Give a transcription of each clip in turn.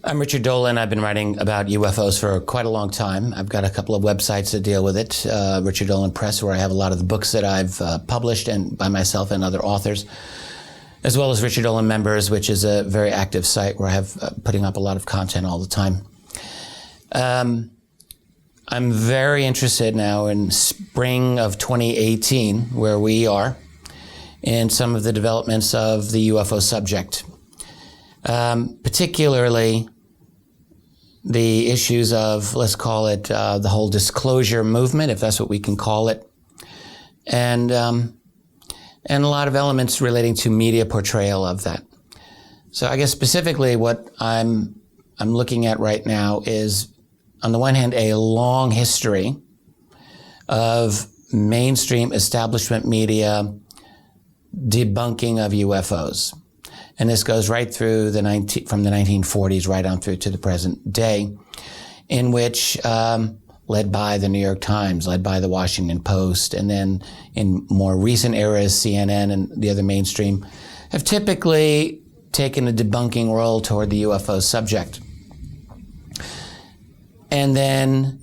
I'm Richard Dolan. I've been writing about UFOs for quite a long time. I've got a couple of websites that deal with it. Richard Dolan Press, where I have a lot of the books that I've published and by myself and other authors, as well as Richard Dolan Members, which is a very active site where I have putting up a lot of content all the time. I'm very interested now in spring of 2018, where we are, in some of the developments of the UFO subject. Particularly the issues of, let's call it, the whole disclosure movement, if that's what we can call it, and a lot of elements relating to media portrayal of that. So I guess specifically what I'm looking at right now is, on the one hand, a long history of mainstream establishment media debunking of UFOs. And this goes right through from the 1940s right on through to the present day, in which, led by the New York Times, led by the Washington Post, and then in more recent eras, CNN and the other mainstream, have typically taken a debunking role toward the UFO subject. And then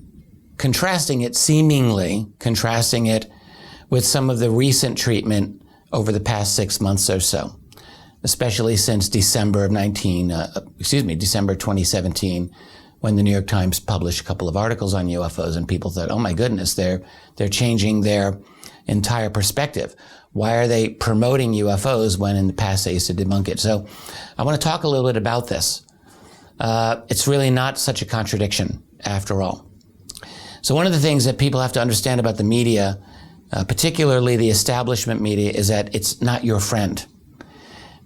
seemingly contrasting it with some of the recent treatment over the past 6 months or so, especially since December 2017, when the New York Times published a couple of articles on UFOs, and people thought, oh my goodness, they're changing their entire perspective. Why are they promoting UFOs when in the past they used to debunk it? So I want to talk a little bit about this. It's really not such a contradiction after all. So one of the things that people have to understand about the media, particularly the establishment media, is that it's not your friend.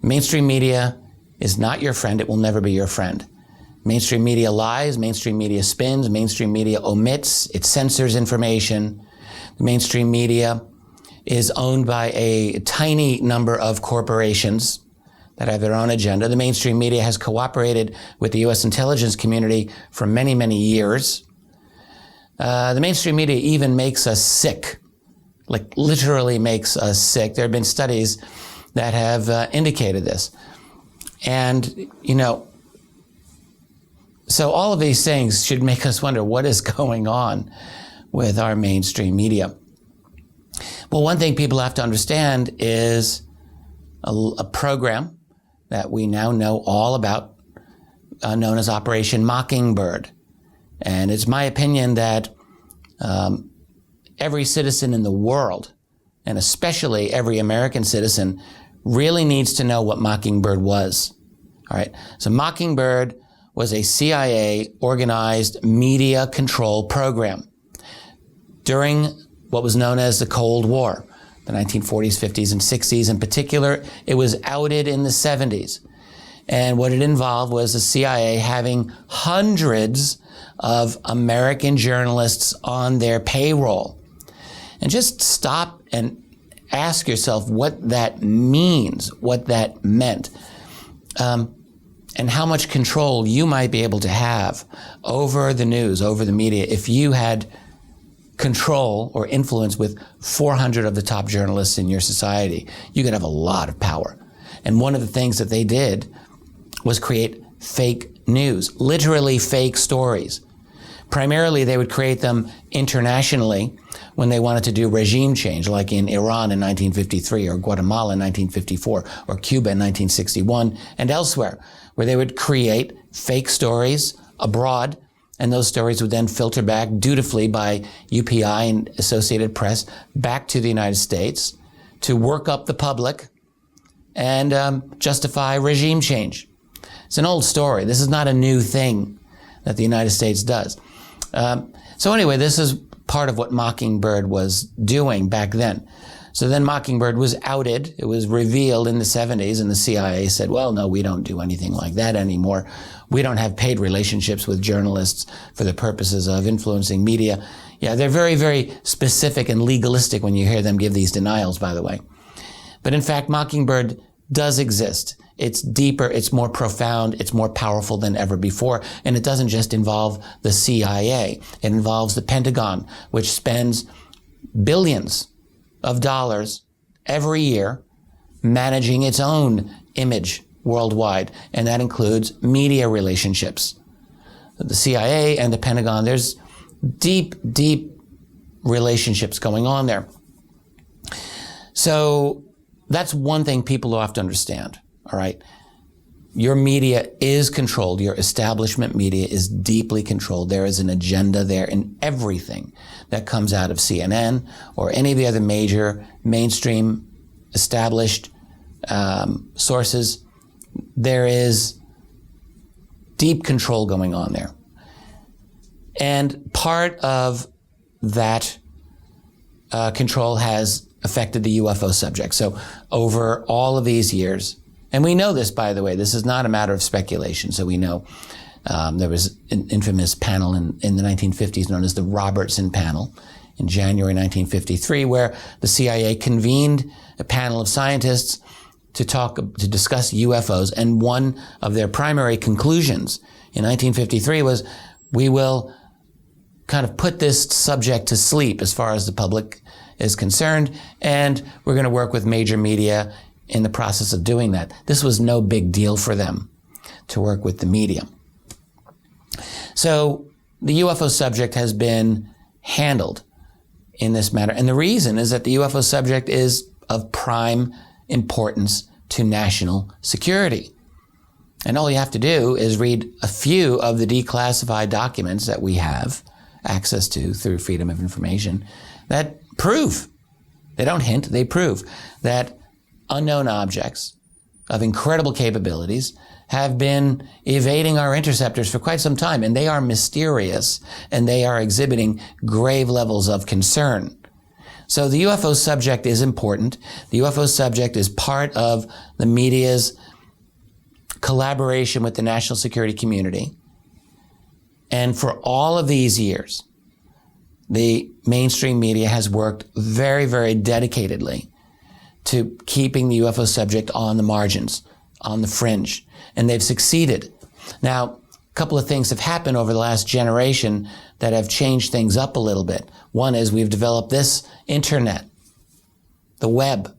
Mainstream media is not your friend. It will never be your friend. Mainstream media lies, mainstream media spins, mainstream media omits, it censors information. The mainstream media is owned by a tiny number of corporations that have their own agenda. The mainstream media has cooperated with the U.S. intelligence community for many, many years. The mainstream media even makes us sick, like literally makes us sick. There have been studies that have indicated this. And, so all of these things should make us wonder what is going on with our mainstream media. Well, one thing people have to understand is a program that we now know all about, known as Operation Mockingbird. And it's my opinion that every citizen in the world, and especially every American citizen, really needs to know what Mockingbird was. All right. So Mockingbird was a CIA organized media control program during what was known as the Cold War, the 1940s, 50s, and 60s. In particular, it was outed in the 70s. And what it involved was the CIA having hundreds of American journalists on their payroll. And just stop and ask yourself what that means, what that meant, and how much control you might be able to have over the news, over the media, if you had control or influence with 400 of the top journalists in your society. You could have a lot of power. And one of the things that they did was create fake news, literally fake stories. Primarily, they would create them internationally when they wanted to do regime change, like in Iran in 1953, or Guatemala in 1954, or Cuba in 1961, and elsewhere, where they would create fake stories abroad, and those stories would then filter back dutifully by UPI and Associated Press back to the United States to work up the public and justify regime change. It's an old story. This is not a new thing that the United States does. So anyway, this is part of what Mockingbird was doing back then. So then Mockingbird was outed. It was revealed in the 70s, and the CIA said, well, no, we don't do anything like that anymore. We don't have paid relationships with journalists for the purposes of influencing media. Yeah, they're very, very specific and legalistic when you hear them give these denials, by the way. But in fact, Mockingbird does exist. It's deeper, it's more profound, it's more powerful than ever before. And it doesn't just involve the CIA. It involves the Pentagon, which spends billions of dollars every year managing its own image worldwide, and that includes media relationships. The CIA and the Pentagon, there's deep, deep relationships going on there. So that's one thing people have to understand, all right? Your media is controlled. Your establishment media is deeply controlled. There is an agenda there in everything that comes out of CNN or any of the other major mainstream established sources. There is deep control going on there. And part of that control has affected the UFO subject. So over all of these years, and we know this, by the way, this is not a matter of speculation. So we know there was an infamous panel in the 1950s known as the Robertson Panel in January 1953, where the CIA convened a panel of scientists to discuss UFOs. And one of their primary conclusions in 1953 was, we will kind of put this subject to sleep as far as the public is concerned, and we're going to work with major media in the process of doing that. This was no big deal for them to work with the media. So the UFO subject has been handled in this matter. And the reason is that the UFO subject is of prime importance to national security. And all you have to do is read a few of the declassified documents that we have access to through Freedom of Information that prove, they don't hint, they prove that unknown objects of incredible capabilities have been evading our interceptors for quite some time, and they are mysterious, and they are exhibiting grave levels of concern. So the UFO subject is important. The UFO subject is part of the media's collaboration with the national security community. And for all of these years, the mainstream media has worked very, very dedicatedly to keeping the UFO subject on the margins, on the fringe, and they've succeeded. Now, a couple of things have happened over the last generation that have changed things up a little bit. One is we've developed this internet, the web,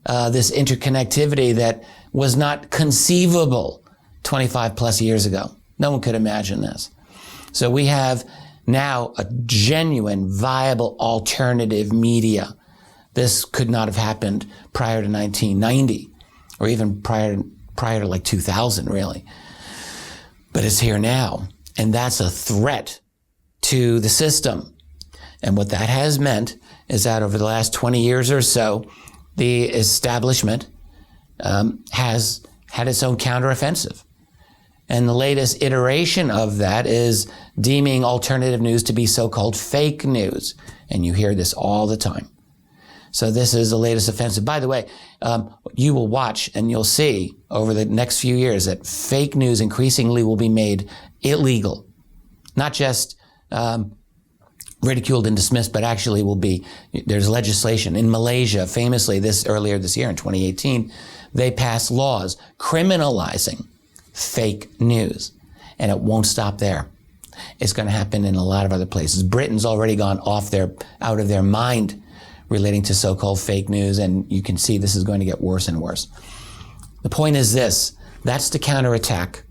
this interconnectivity that was not conceivable 25 plus years ago. No one could imagine this. So we have now a genuine, viable alternative media. This could not have happened prior to 1990, or even prior to like 2000, really. But it's here now, and that's a threat to the system. And what that has meant is that over the last 20 years or so, the establishment has had its own counteroffensive. And the latest iteration of that is deeming alternative news to be so-called fake news. And you hear this all the time. So this is the latest offensive. By the way, you will watch and you'll see over the next few years that fake news increasingly will be made illegal. Not just ridiculed and dismissed, but actually will be, there's legislation. In Malaysia, famously, earlier this year in 2018, they passed laws criminalizing fake news. And it won't stop there. It's going to happen in a lot of other places. Britain's already gone out of their mind relating to so-called fake news, and you can see this is going to get worse and worse. The point is this: that's the counterattack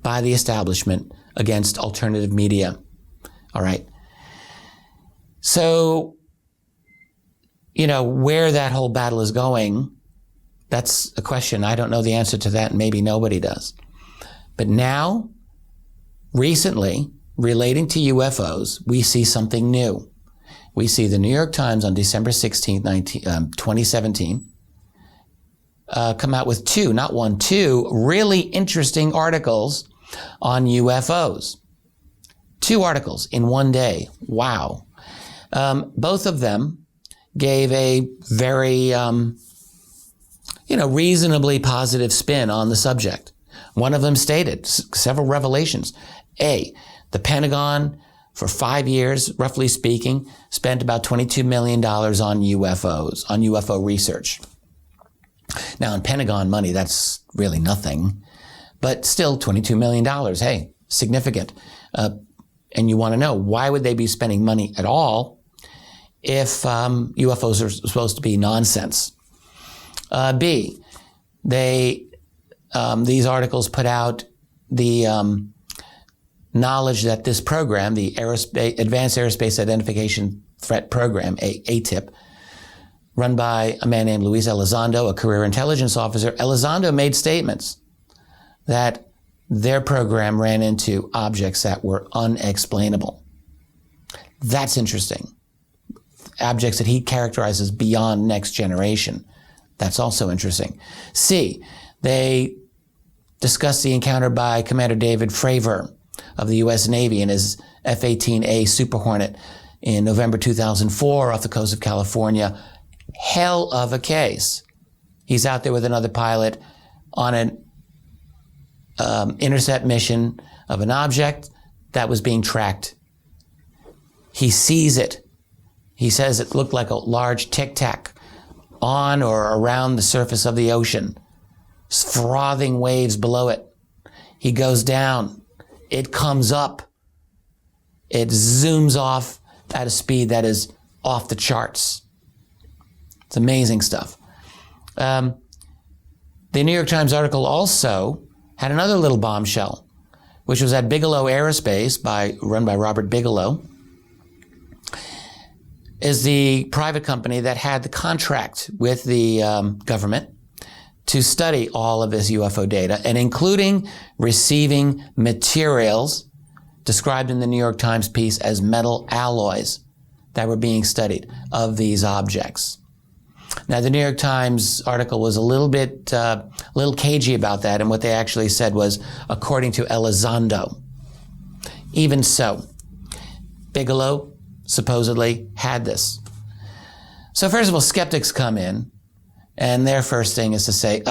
by the establishment against alternative media. All right. So, where that whole battle is going, that's a question. I don't know the answer to that, and maybe nobody does. But now, recently, relating to UFOs, we see something new. We see the New York Times on December 16, 2017, come out with two really interesting articles on UFOs. 2 articles in one day. Wow. Both of them gave a very, reasonably positive spin on the subject. One of them stated several revelations. A, the Pentagon, for 5 years, roughly speaking, spent about $22 million on UFOs, on UFO research. Now, in Pentagon money, that's really nothing, but still $22 million. Hey, significant. And you want to know, why would they be spending money at all if UFOs are supposed to be nonsense? B, they these articles put out the knowledge that this program, the Advanced Aerospace Identification Threat Program, ATIP, run by a man named Luis Elizondo, a career intelligence officer. Elizondo made statements that their program ran into objects that were unexplainable. That's interesting. Objects that he characterizes beyond next generation. That's also interesting. C, they discussed the encounter by Commander David Fravor of the U.S. Navy in his F-18A Super Hornet in November 2004 off the coast of California. Hell of a case. He's out there with another pilot on an intercept mission of an object that was being tracked. He sees it. He says it looked like a large tic-tac on or around the surface of the ocean. Frothing waves below it. He goes down. It comes up. It zooms off at a speed that is off the charts. It's amazing stuff. The New York Times article also had another little bombshell, which was at Bigelow Aerospace, run by Robert Bigelow, is the private company that had the contract with the government to study all of this UFO data, and including receiving materials described in the New York Times piece as metal alloys that were being studied of these objects. Now, the New York Times article was a little cagey about that, and what they actually said was, according to Elizondo. Even so, Bigelow supposedly had this. So first of all, skeptics come in, and their first thing is to say,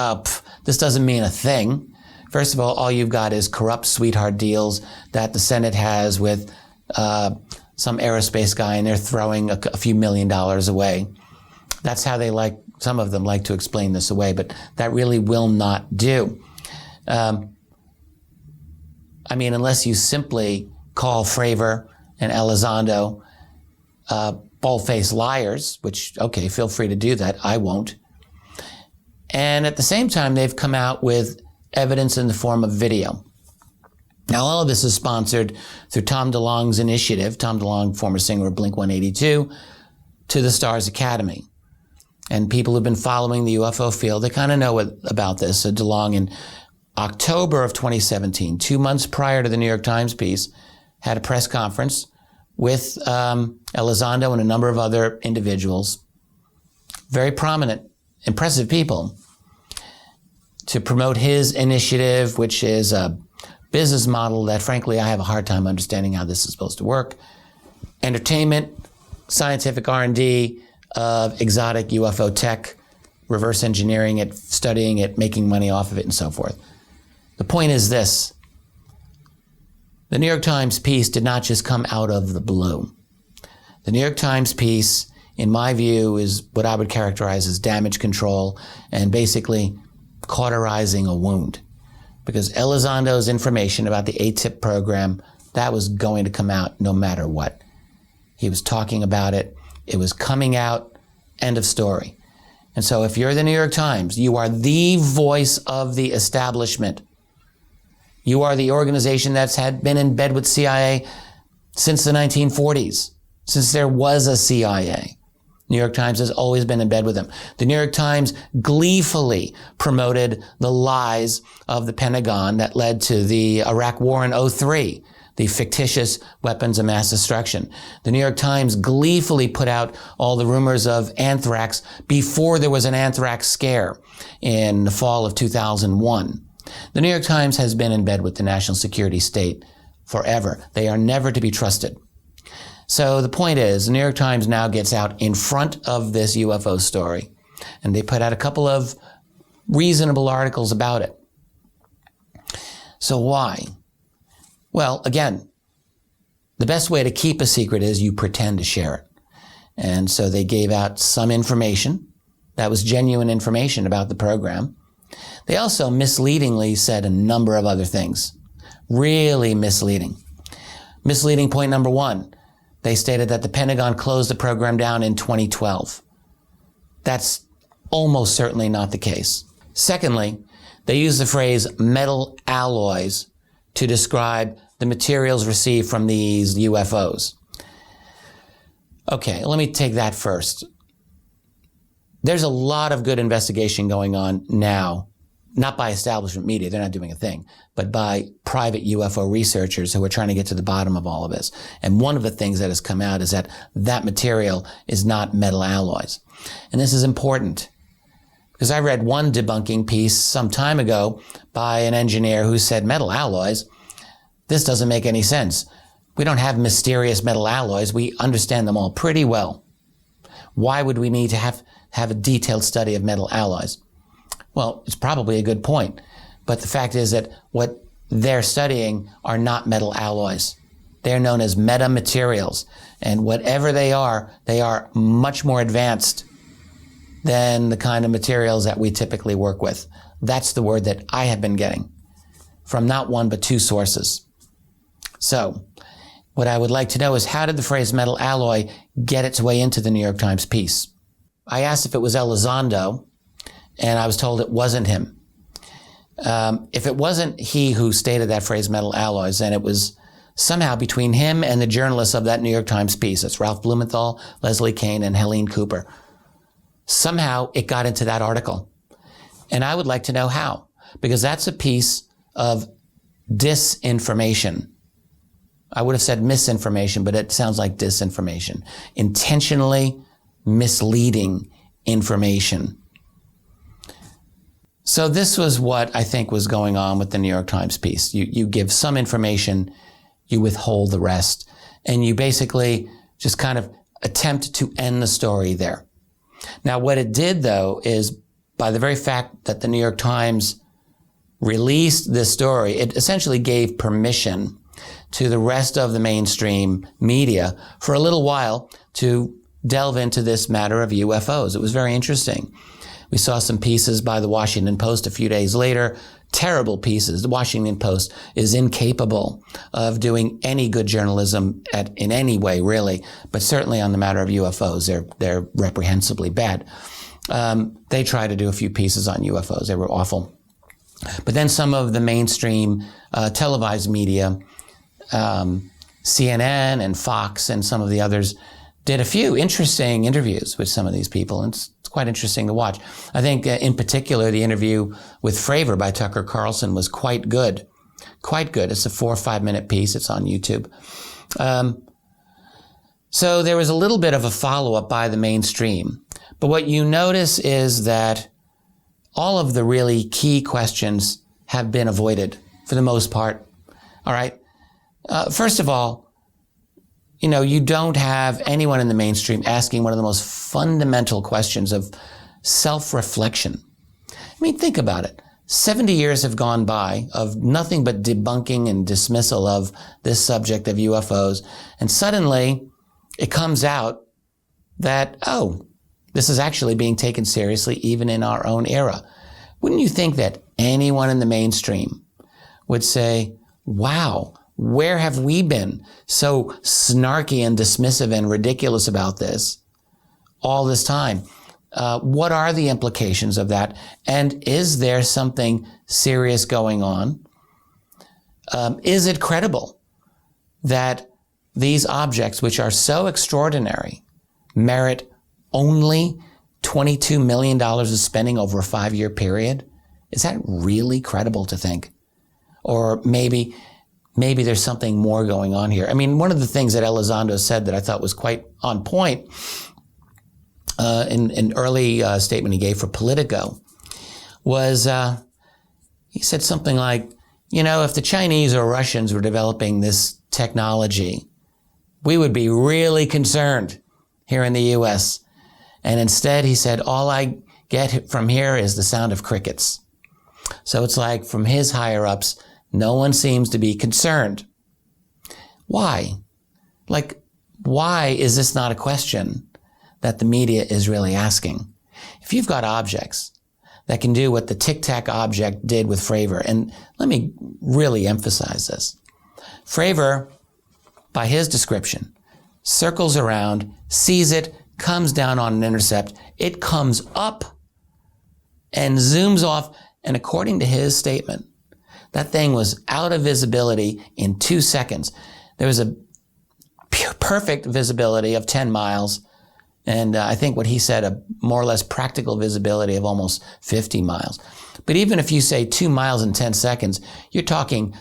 this doesn't mean a thing. First of all you've got is corrupt sweetheart deals that the Senate has with some aerospace guy, and they're throwing a few $1 million away. That's how some of them like to explain this away, but that really will not do. Unless you simply call Fravor and Elizondo bald-faced liars, which, okay, feel free to do that. I won't. And at the same time, they've come out with evidence in the form of video. Now, all of this is sponsored through Tom DeLonge's initiative, Tom DeLonge, former singer of Blink-182, to the Stars Academy. And people who've been following the UFO field, they kind of know about this. So DeLonge, in October of 2017, 2 months prior to the New York Times piece, had a press conference with Elizondo and a number of other individuals, very prominent, impressive people, to promote his initiative, which is a business model that, frankly, I have a hard time understanding how this is supposed to work. Entertainment, scientific R&D of exotic UFO tech, reverse engineering it, studying it, making money off of it, and so forth. The point is this. The New York Times piece did not just come out of the blue. The New York Times piece, in my view, is what I would characterize as damage control and basically cauterizing a wound. Because Elizondo's information about the ATIP program, that was going to come out no matter what. He was talking about it. It was coming out. End of story. And so if you're the New York Times, you are the voice of the establishment. You are the organization that's been in bed with CIA since the 1940s, since there was a CIA. New York Times has always been in bed with them. The New York Times gleefully promoted the lies of the Pentagon that led to the Iraq War in 2003, the fictitious weapons of mass destruction. The New York Times gleefully put out all the rumors of anthrax before there was an anthrax scare in the fall of 2001. The New York Times has been in bed with the national security state forever. They are never to be trusted. So the point is, the New York Times now gets out in front of this UFO story, and they put out a couple of reasonable articles about it. So why? Well, again, the best way to keep a secret is you pretend to share it. And so they gave out some information that was genuine information about the program. They also misleadingly said a number of other things. Really misleading. Misleading point number one. They stated that the Pentagon closed the program down in 2012. That's almost certainly not the case. Secondly, They use the phrase metal alloys to describe the materials received from these UFOs. Okay, let me take that first. There's a lot of good investigation going on now, not by establishment media, they're not doing a thing, but by private UFO researchers who are trying to get to the bottom of all of this. And one of the things that has come out is that that material is not metal alloys. And this is important because I read one debunking piece some time ago by an engineer who said metal alloys, this doesn't make any sense. We don't have mysterious metal alloys. We understand them all pretty well. Why would we need to have a detailed study of metal alloys? Well, it's probably a good point. But the fact is that what they're studying are not metal alloys. They're known as metamaterials. And whatever they are much more advanced than the kind of materials that we typically work with. That's the word that I have been getting from not one but two sources. So, what I would like to know is how did the phrase metal alloy get its way into the New York Times piece? I asked if it was Elizondo, and I was told it wasn't him. If it wasn't he who stated that phrase metal alloys, then it was somehow between him and the journalists of that New York Times piece. It's Ralph Blumenthal, Leslie Kean, and Helene Cooper. Somehow it got into that article. And I would like to know how, because that's a piece of disinformation. I would have said misinformation, but it sounds like disinformation. Intentionally misleading information. So this was what I think was going on with the New York Times piece. You give some information, you withhold the rest, and you basically just kind of attempt to end the story there. Now, what it did, though, is by the very fact that the New York Times released this story, it essentially gave permission to the rest of the mainstream media for a little while to delve into this matter of UFOs. It was very interesting. We saw some pieces by the Washington Post a few days later, terrible pieces. The Washington Post is incapable of doing any good journalism in any way, really, but certainly on the matter of UFOs, they're reprehensibly bad. They tried to do a few pieces on UFOs. They were awful. But then some of the mainstream televised media, CNN and Fox and some of the others, did a few interesting interviews with some of these people, and it's quite interesting to watch. I think in particular, the interview with Fravor by Tucker Carlson was quite good. Quite good. It's a 4 or 5 minute piece. It's on YouTube. So there was a little bit of a follow-up by the mainstream. But what you notice is that all of the really key questions have been avoided for the most part. All right. First of all, you don't have anyone in the mainstream asking one of the most fundamental questions of self-reflection. I mean, think about it. 70 years have gone by of nothing but debunking and dismissal of this subject of UFOs. And suddenly it comes out that, this is actually being taken seriously even in our own era. Wouldn't you think that anyone in the mainstream would say, wow, where have we been so snarky and dismissive and ridiculous about this all this time? What are the implications of that? And is there something serious going on? Is it credible that these objects, which are so extraordinary, merit only $22 million of spending over a 5-year period? Is that really credible to think? Or maybe there's something more going on here. I mean, one of the things that Elizondo said that I thought was quite on point in an early statement he gave for Politico was he said something like, if the Chinese or Russians were developing this technology, we would be really concerned here in the U.S. And instead, he said, all I get from here is the sound of crickets. So it's like from his higher-ups, no one seems to be concerned. Why? Why is this not a question that the media is really asking? If you've got objects that can do what the Tic Tac object did with Fravor, and let me really emphasize this. Fravor, by his description, circles around, sees it, comes down on an intercept, it comes up and zooms off And according to his statement, that thing was out of visibility in 2 seconds. There was a perfect visibility of 10 miles. And I think what he said, a more or less practical visibility of almost 50 miles. But even if you say 2 miles in 10 seconds, you're talking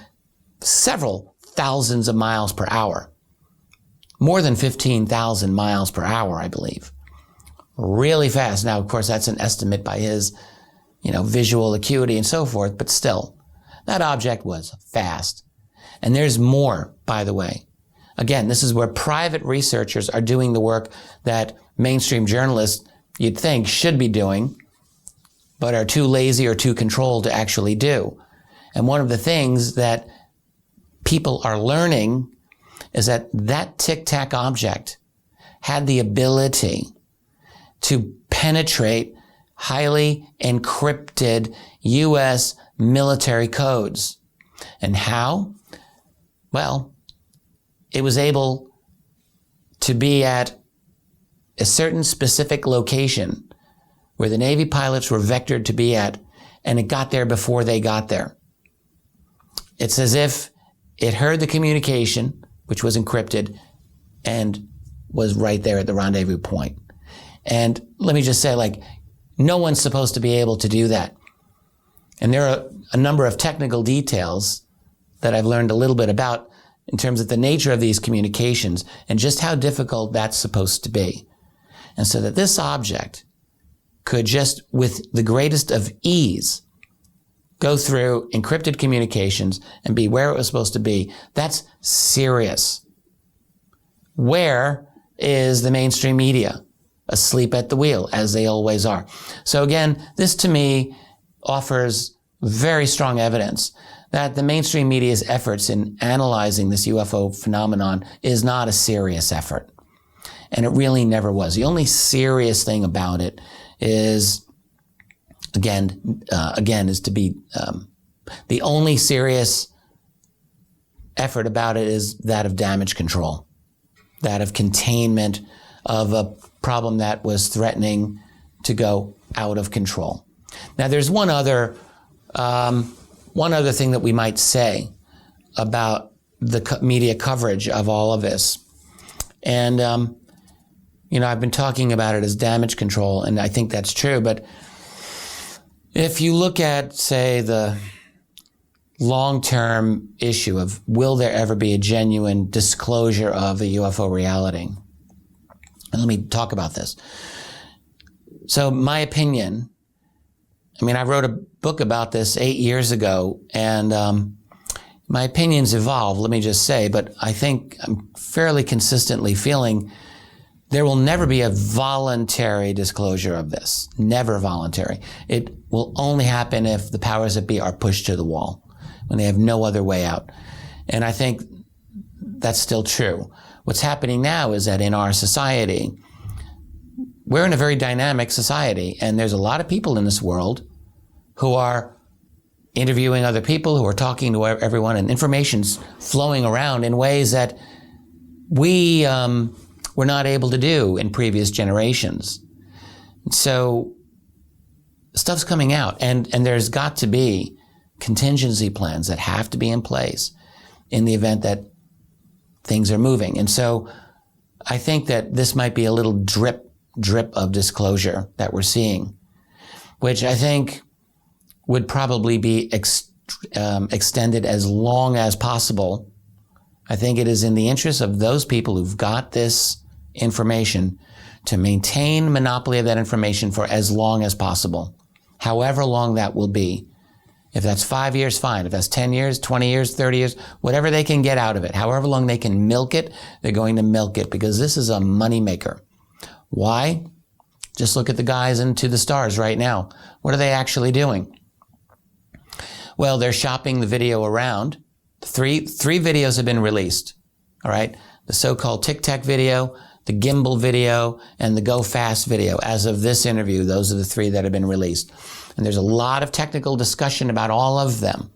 several thousands of miles per hour. More than 15,000 miles per hour, I believe. Really fast. Now, of course, that's an estimate by his, visual acuity and so forth, but still, that object was fast. And there's more, by the way. Again, this is where private researchers are doing the work that mainstream journalists, you'd think, should be doing, but are too lazy or too controlled to actually do. And one of the things that people are learning is that tic-tac object had the ability to penetrate highly encrypted U.S. military codes. And how? Well, it was able to be at a certain specific location where the Navy pilots were vectored to be at, and it got there before they got there. It's as if it heard the communication, which was encrypted, and was right there at the rendezvous point. And let me just say, no one's supposed to be able to do that. And there are a number of technical details that I've learned a little bit about in terms of the nature of these communications and just how difficult that's supposed to be. And so that this object could just, with the greatest of ease, go through encrypted communications and be where it was supposed to be, that's serious. Where is the mainstream media? Asleep at the wheel, as they always are. So again, this to me offers very strong evidence that the mainstream media's efforts in analyzing this UFO phenomenon is not a serious effort. And it really never was. The only serious thing about it is, the only serious effort about it is that of damage control, that of containment of a problem that was threatening to go out of control. Now, there's one other thing that we might say about the media coverage of all of this. And, I've been talking about it as damage control, and I think that's true. But if you look at, say, the long-term issue of will there ever be a genuine disclosure of a UFO reality? And let me talk about this. So my opinion, I wrote a book about this 8 years ago, and my opinions evolve, let me just say, but I think I'm fairly consistently feeling there will never be a voluntary disclosure of this. Never voluntary. It will only happen if the powers that be are pushed to the wall, when they have no other way out. And I think that's still true. What's happening now is that in our society, we're in a very dynamic society, and there's a lot of people in this world who are interviewing other people, who are talking to everyone, and information's flowing around in ways that we were not able to do in previous generations. So stuff's coming out, and there's got to be contingency plans that have to be in place in the event that things are moving. And so I think that this might be a little drip of disclosure that we're seeing, which I think would probably be extended as long as possible. I think it is in the interest of those people who've got this information to maintain monopoly of that information for as long as possible, however long that will be. If that's 5 years, fine. If that's 10 years, 20 years, 30 years, whatever they can get out of it, however long they can milk it, they're going to milk it, because this is a moneymaker. Why? Just look at the guys into the stars right now. What are they actually doing? Well, they're shopping the video around. Three videos have been released. All right. The so-called Tic Tac video, the gimbal video, and the Go Fast video. As of this interview, those are the three that have been released. And there's a lot of technical discussion about all of them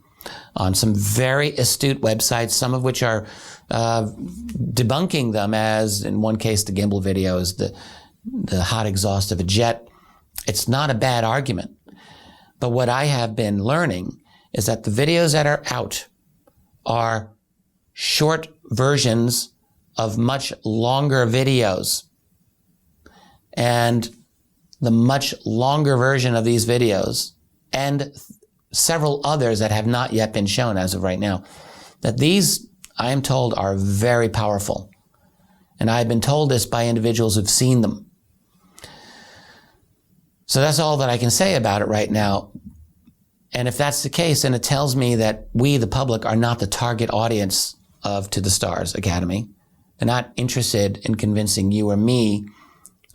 on some very astute websites, some of which are debunking them, as in one case, the gimbal video is the hot exhaust of a jet. It's not a bad argument. But what I have been learning is that the videos that are out are short versions of much longer videos. And the much longer version of these videos, and several others that have not yet been shown as of right now, that these, I am told, are very powerful. And I've been told this by individuals who've seen them. So that's all that I can say about it right now. And if that's the case, then it tells me that we, the public, are not the target audience of To the Stars Academy. They're not interested in convincing you or me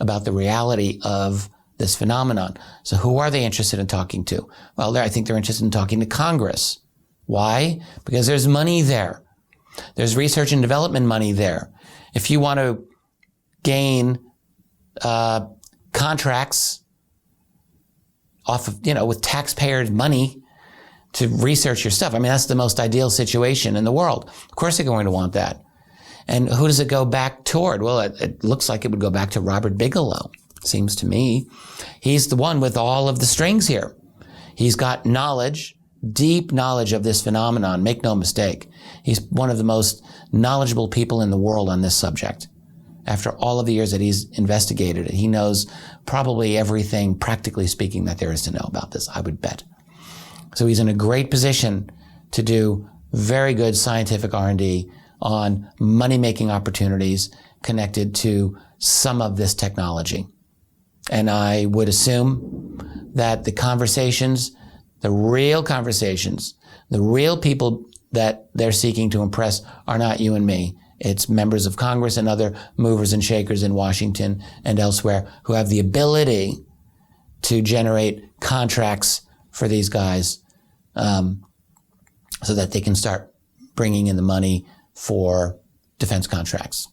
about the reality of this phenomenon. So who are they interested in talking to? Well, I think they're interested in talking to Congress. Why? Because there's money there. There's research and development money there. If you want to gain contracts off of, with taxpayers' money to research your stuff, I mean, that's the most ideal situation in the world. Of course they're going to want that. And who does it go back toward? Well, it looks like it would go back to Robert Bigelow, seems to me. He's the one with all of the strings here. He's got knowledge, deep knowledge of this phenomenon, make no mistake. He's one of the most knowledgeable people in the world on this subject. After all of the years that he's investigated it, he knows probably everything, practically speaking, that there is to know about this, I would bet. So he's in a great position to do very good scientific R&D on money-making opportunities connected to some of this technology. And I would assume that the conversations, the real conversations, the real people that they're seeking to impress are not you and me. It's members of Congress and other movers and shakers in Washington and elsewhere who have the ability to generate contracts for these guys so that they can start bringing in the money for defense contracts.